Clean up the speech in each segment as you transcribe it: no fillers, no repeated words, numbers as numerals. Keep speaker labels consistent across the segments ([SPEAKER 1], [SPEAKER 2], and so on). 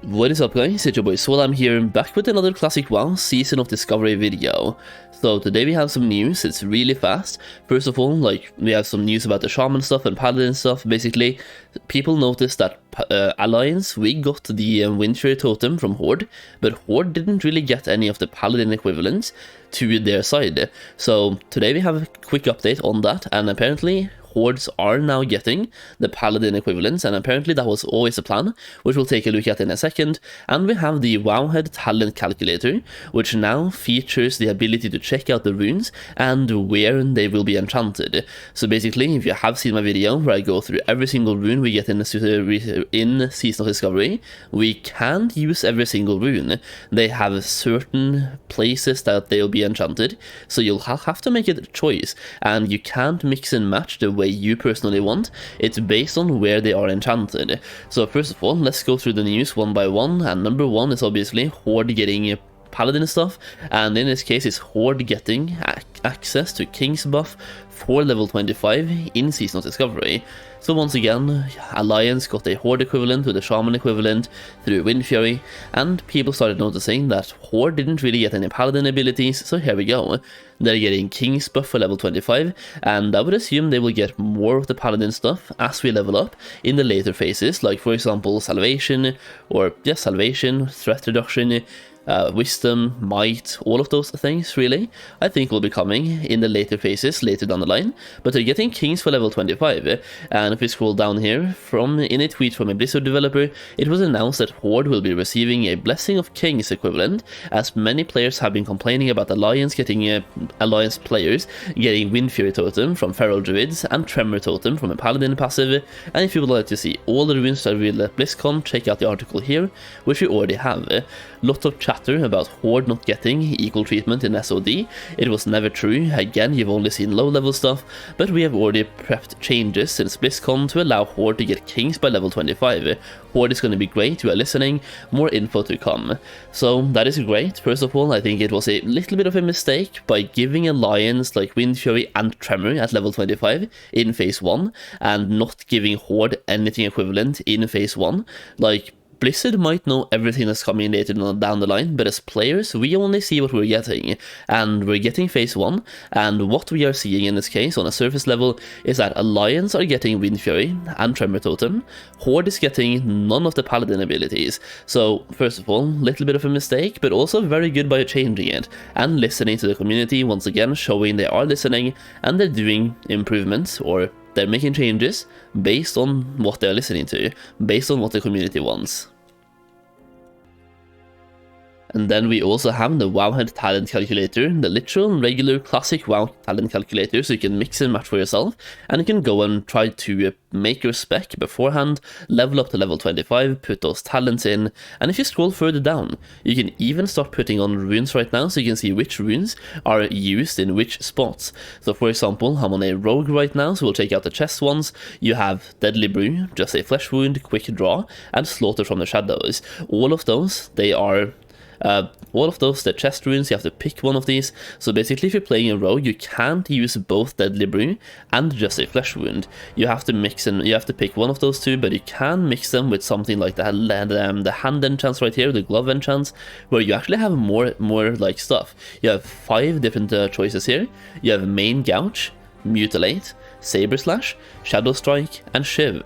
[SPEAKER 1] What is up guys, it's your boy Solam here, back with another classic WoW Season of Discovery video. So today we have some news, it's really fast. First of all, we have some news about the Shaman stuff and Paladin stuff. Basically, people noticed that Alliance, we got the Windfury totem from Horde, but Horde didn't really get any of the Paladin equivalents to their side. So today we have a quick update on that, and apparently Hordes are now getting the Paladin equivalents, and apparently that was always a plan, which we'll take a look at in a second. And we have the Wowhead Talent Calculator, which now features the ability to check out the runes and where they will be enchanted. So basically, if you have seen my video where I go through every single rune we get in Season of Discovery, we can't use every single rune. They have certain places that they'll be enchanted, so you'll have to make a choice, and you can't mix and match the way you personally want. It's based on where they are enchanted. So first of all, let's go through the news one by one, and number one is obviously Horde getting Paladin stuff, and in this case it's Horde getting access to King's buff for level 25 in Season of Discovery. So once again, Alliance got a Horde equivalent with a Shaman equivalent through Windfury, and people started noticing that Horde didn't really get any Paladin abilities, so here we go. They're getting King's buff for level 25, and I would assume they will get more of the Paladin stuff as we level up in the later phases, like for example Salvation, Threat Reduction, Wisdom, Might, all of those things really, I think will be coming in the later phases later down the line. But they're getting Kings for level 25, and if we scroll down here, in a tweet from a Blizzard developer, it was announced that Horde will be receiving a Blessing of Kings equivalent, as many players have been complaining about Alliance players getting Windfury totem from Feral Druids and Tremor totem from a Paladin passive. And if you would like to see all the runes that revealed at BlizzCon, check out the article here, which we already have. Lots of chatter about Horde not getting equal treatment in SOD. It was never true. Again, you've only seen low level stuff, but we have already prepped changes since BlizzCon to allow Horde to get Kings by level 25. Horde is going to be great, you are listening, more info to come. So that is great. First of all, I think it was a little bit of a mistake by giving Alliance like Windfury and Tremor at level 25 in phase 1, and not giving Horde anything equivalent in phase 1. Like, Blizzard might know everything that's coming later down the line, but as players, we only see what we're getting, and we're getting phase 1, and what we are seeing in this case on a surface level is that Alliance are getting Windfury and Tremor Totem, Horde is getting none of the Paladin abilities. So first of all, little bit of a mistake, but also very good by changing it, and listening to the community once again, showing they are listening, and they're doing improvements, or they're making changes based on what they're listening to, based on what the community wants. And then we also have the Wowhead Talent Calculator, the literal regular classic WoW Talent Calculator, so you can mix and match for yourself, and you can go and try to make your spec beforehand, level up to level 25, put those talents in, and if you scroll further down, you can even start putting on runes right now, so you can see which runes are used in which spots. So for example, I'm on a rogue right now, so we'll check out the chest ones. You have Deadly Brew, Just a Flesh Wound, Quick Draw, and Slaughter from the Shadows. All of those, the chest runes, you have to pick one of these. So basically, if you're playing a rogue, you can't use both Deadly Brew and Just a Flesh Wound. You have to pick one of those two, but you can mix them with something like the hand enchants right here, the glove enchants, where you actually have more like stuff. You have 5 different choices here. You have Main Gouge, Mutilate, Saber Slash, Shadow Strike, and Shiv.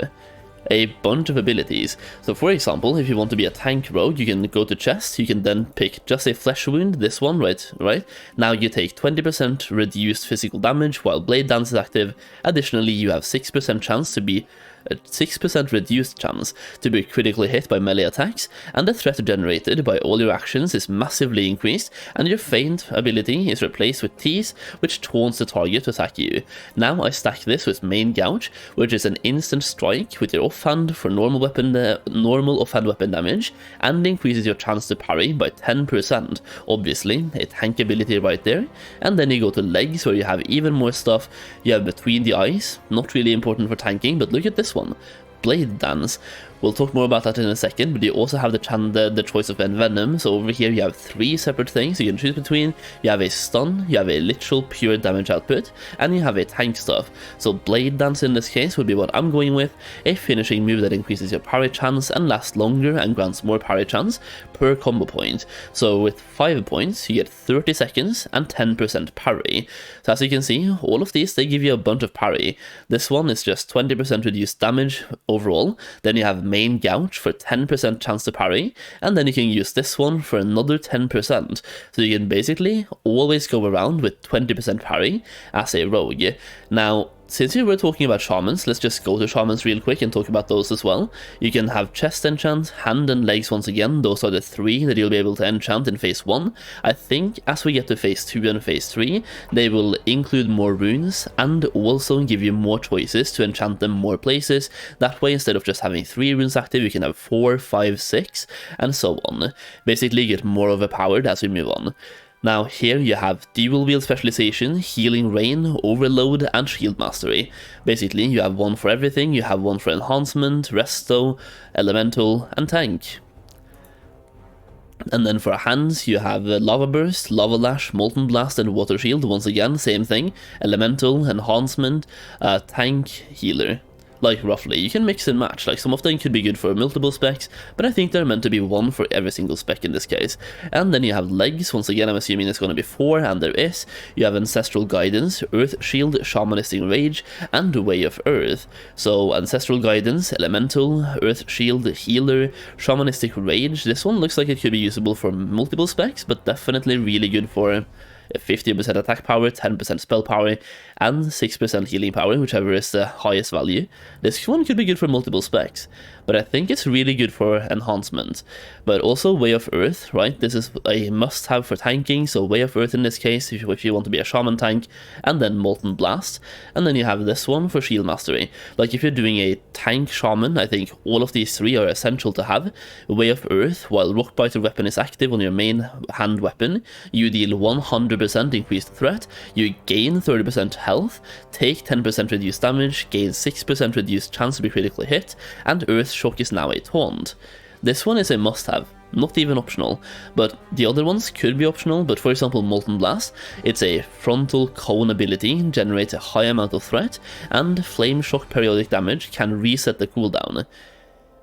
[SPEAKER 1] A bunch of abilities. So for example, if you want to be a tank rogue, you can go to chest, you can then pick Just a Flesh Wound, this one, right? Now you take 20% reduced physical damage while Blade Dance is active. Additionally, you have 6% chance to be a 6% reduced chance to be critically hit by melee attacks, and the threat generated by all your actions is massively increased, and your feint ability is replaced with Tease, which taunts the target to attack you. Now I stack this with Main Gouge, which is an instant strike with your offhand for normal offhand weapon damage, and increases your chance to parry by 10%. Obviously, a tank ability right there. And then you go to legs, where you have even more stuff. You have Between the Eyes, not really important for tanking, but look at this one, Blade Dance. We'll talk more about that in a second, but you also have the choice of Envenom. So over here you have 3 separate things you can choose between. You have a stun, you have a literal pure damage output, and you have a tank stuff. So Blade Dance in this case would be what I'm going with, a finishing move that increases your parry chance and lasts longer and grants more parry chance per combo point. So with 5 points you get 30 seconds and 10% parry. So as you can see, all of these, they give you a bunch of parry. This one is just 20% reduced damage overall, then you have Main Gouge for 10% chance to parry, and then you can use this one for another 10%. So you can basically always go around with 20% parry as a rogue. Now, since we were talking about Shamans, let's just go to Shamans real quick and talk about those as well. You can have Chest Enchant, Hand and Legs once again. Those are the 3 that you'll be able to enchant in phase 1. I think as we get to phase 2 and phase 3, they will include more runes and also give you more choices to enchant them more places. That way, instead of just having 3 runes active, you can have 4, 5, 6, and so on. Basically get more overpowered as we move on. Now here you have Dual Wield Specialization, Healing Rain, Overload, and Shield Mastery. Basically you have one for everything. You have one for Enhancement, Resto, Elemental, and Tank. And then for hands, you have Lava Burst, Lava Lash, Molten Blast, and Water Shield. Once again, same thing. Elemental, Enhancement, Tank, Healer. Like, roughly. You can mix and match. Like, some of them could be good for multiple specs, but I think they're meant to be one for every single spec in this case. And then you have legs. Once again, I'm assuming it's going to be 4, and there is. You have Ancestral Guidance, Earth Shield, Shamanistic Rage, and Way of Earth. So, Ancestral Guidance, Elemental, Earth Shield, Healer, Shamanistic Rage. This one looks like it could be usable for multiple specs, but definitely really good for 50% attack power, 10% spell power, and 6% healing power, whichever is the highest value. This one could be good for multiple specs, but I think it's really good for enhancement. But also Way of Earth, right? This is a must-have for tanking, so Way of Earth in this case, if you want to be a Shaman tank, and then Molten Blast. And then you have this one for Shield Mastery. Like, if you're doing a tank Shaman, I think all of these 3 are essential to have. Way of Earth, while Rockbiter weapon is active on your main hand weapon, you deal 100% increased threat, you gain 30% health, take 10% reduced damage, gain 6% reduced chance to be critically hit, and Earth Shock is now a taunt. This one is a must-have, not even optional, but the other ones could be optional. But for example, Molten Blast, it's a frontal cone ability, generates a high amount of threat, and Flame Shock periodic damage can reset the cooldown.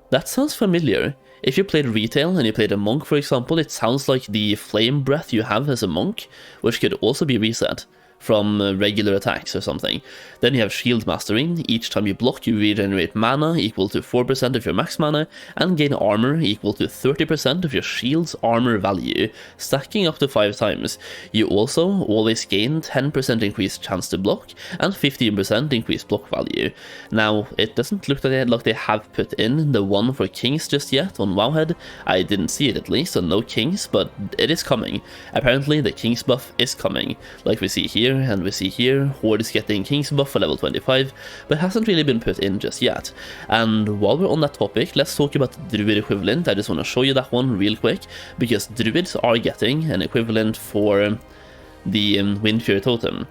[SPEAKER 1] That sounds familiar. If you played Retail and you played a Monk, for example, it sounds like the Flame Breath you have as a Monk, which could also be reset from regular attacks or something. Then you have Shield Mastery. Each time you block, you regenerate mana equal to 4% of your max mana, and gain armor equal to 30% of your shield's armor value, stacking up to 5 times. You also always gain 10% increased chance to block, and 15% increased block value. Now, it doesn't look like they have put in the one for Kings just yet on Wowhead. I didn't see it at least, so no Kings, but it is coming. Apparently the Kings buff is coming, like we see here, and we see here, Horde is getting King's buff for level 25, but hasn't really been put in just yet. And while we're on that topic, let's talk about the Druid equivalent. I just want to show you that one real quick, because Druids are getting an equivalent for the Wind Fury Totem.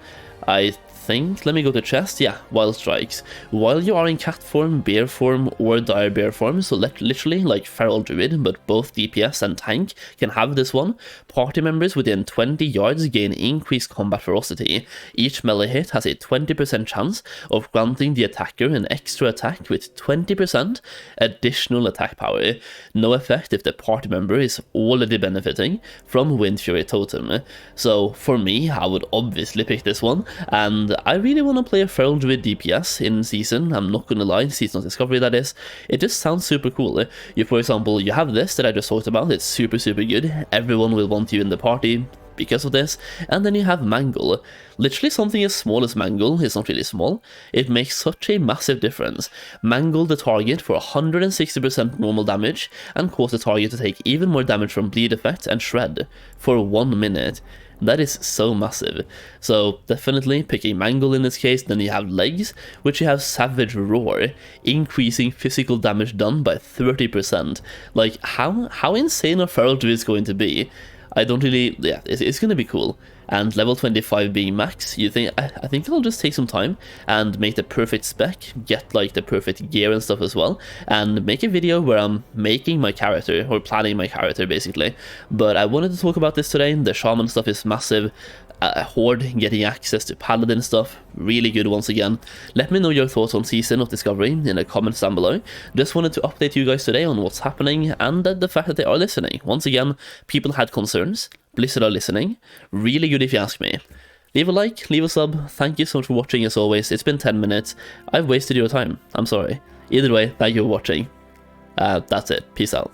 [SPEAKER 1] I think, let me go to chest, yeah, Wild Strikes. While you are in cat form, bear form, or dire bear form, so literally like Feral Druid, but both DPS and tank can have this one, party members within 20 yards gain increased combat ferocity. Each melee hit has a 20% chance of granting the attacker an extra attack with 20% additional attack power. No effect if the party member is already benefiting from Wind Fury Totem. So for me, I would obviously pick this one, and I really want to play a Feral Druid DPS in Season. I'm not gonna lie, Season of Discovery that is. It just sounds super cool. For example, you have this that I just talked about, it's super good. Everyone will want you in the party because of this. And then you have Mangle. Literally something as small as Mangle is not really small. It makes such a massive difference. Mangle the target for 160% normal damage, and cause the target to take even more damage from bleed effect and shred for 1 minute. That is so massive. So definitely picking Mangle in this case. Then you have Legs, which you have Savage Roar, increasing physical damage done by 30%. Like, how insane are Feral Druids going to be? I don't really, yeah, it's going to be cool. and level 25 being max, I think I'll just take some time and make the perfect spec, get like the perfect gear and stuff as well, and make a video where I'm making my character, or planning my character basically. But I wanted to talk about this today. The Shaman stuff is massive. Horde getting access to Paladin stuff, really good once again. Let me know your thoughts on Season of Discovery in the comments down below. Just wanted to update you guys today on what's happening and the fact that they are listening. Once again, people had concerns, Blizzard are listening, really good if you ask me. Leave a like, leave a sub, thank you so much for watching as always. It's been 10 minutes, I've wasted your time, I'm sorry. Either way, thank you for watching. That's it, peace out.